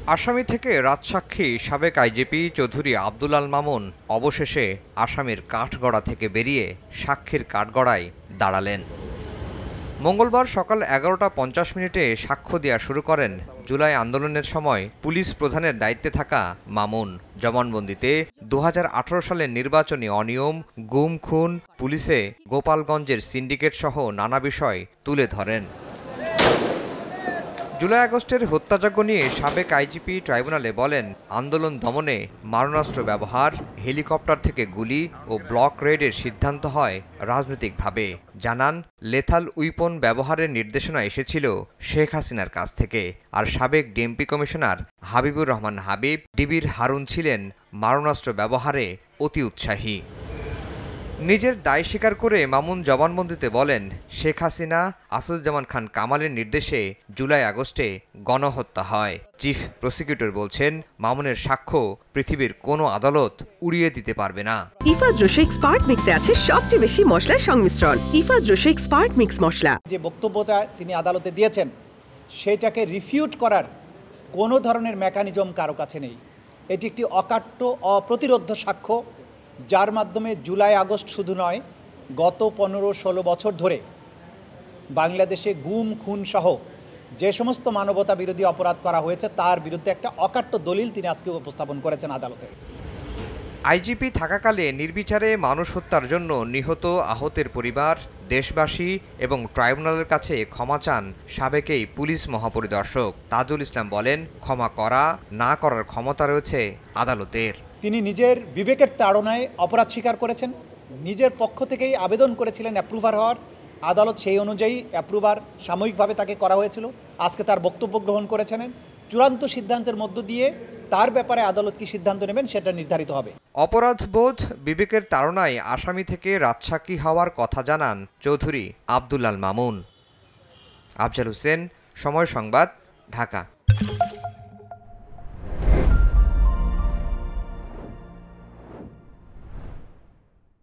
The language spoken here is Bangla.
আসামি থেকে রাজসাক্ষী সাবেক আইজিপি চৌধুরী আব্দুল আল মামুন অবশেষে আসামির কাঠগড়া থেকে বেরিয়ে সাক্ষীর কাঠগড়ায় দাঁড়ালেন। মঙ্গলবার সকাল 11টা 50 সাক্ষ্য দেওয়া শুরু করেন জুলাই আন্দোলনের সময় পুলিশ প্রধানের দায়িত্বে থাকা মামুন। জবানবন্দিতে 2018 সালের নির্বাচনী অনিয়ম, গুম খুন, পুলিশে গোপালগঞ্জের সিন্ডিকেট সহ নানা বিষয় তুলে ধরেন। জুলাই আগস্টের হত্যাযজ্ঞ নিয়ে সাবেক আইজিপি ট্রাইব্যুনালে বলেন, আন্দোলন দমনে মারণাস্ত্র ব্যবহার, হেলিকপ্টার থেকে গুলি ও ব্লক রেডের সিদ্ধান্ত হয় রাজনৈতিকভাবে। জানান, লেথাল উইপন ব্যবহারের নির্দেশনা এসেছিল শেখ হাসিনার কাছ থেকে। আর সাবেক ডিএমপি কমিশনার হাবিবুর রহমান হাবিব, ডিবির হারুন ছিলেন মারণাস্ত্র ব্যবহারে অতি উৎসাহী। নিজের দায় স্বীকার করে মামুন জবানবন্দিতে বলেন, শেখ হাসিনা, আসাদুজ্জামান খান কামালের নির্দেশে জুলাই আগস্টে গণহত্যা হয়। চিফ প্রসিকিউটর বলছেন, মামুনের সাক্ষ্য পৃথিবীর কোনো আদালত উড়িয়ে দিতে পারবে না। ইফাদ রশিক স্পার্ট মিক্সে আছে সবচেয়ে বেশি মশলার সংমিশ্রণ। ইফাদ রশিক স্পার্ট মিক্স মশলা। যে বক্তব্যটা তিনি আদালতে দিয়েছেন সেটাকে রিফিউট করার কোনো ধরনের মেকানিজম কারো কাছে নেই। এটি একটি অকাট্য, অপ্রতিরোধ্য সাক্ষ্য, যার মাধ্যমে জুলাই আগস্ট শুধু নয়, গত 15-16 বছর ধরে বাংলাদেশে গুম খুন সহ যে সমস্ত মানবতা বিরোধী অপরাধ করা হয়েছে তার বিরুদ্ধে একটা অকাট্য দলিল তিনি আজকে উপস্থাপন করেছেন আদালতে। আইজিপি থাকাকালে নির্বিচারে মানুষ হত্যার জন্য নিহত আহতের পরিবার, দেশবাসী এবং ট্রাইব্যুনালের কাছে ক্ষমা চান সাবেক এই পুলিশ মহাপরিদর্শক তাজুল ইসলাম। বলেন, ক্ষমা করা না করার ক্ষমতা রয়েছে আদালতের। তিনি নিজের বিবেকের তাড়নায় অপরাধ স্বীকার করেছেন, নিজের পক্ষ থেকেই আবেদন করেছিলেন অ্যাপ্রুভার হওয়ার। আদালত সেই অনুযায়ী অ্যাপ্রুভার সাময়িকভাবে তাকে করা হয়েছিল। আজকে তার বক্তব্য গ্রহণ করেছেন। চূড়ান্ত সিদ্ধান্তের মধ্য দিয়ে তার ব্যাপারে আদালত কি সিদ্ধান্ত নেবেন সেটা নির্ধারিত হবে। অপরাধবোধ, বিবেকের তাড়নায় আসামি থেকে রাজসাক্ষী হওয়ার কথা জানান চৌধুরী আব্দুল আল মামুন। আফজাল হোসেন, সময় সংবাদ, ঢাকা।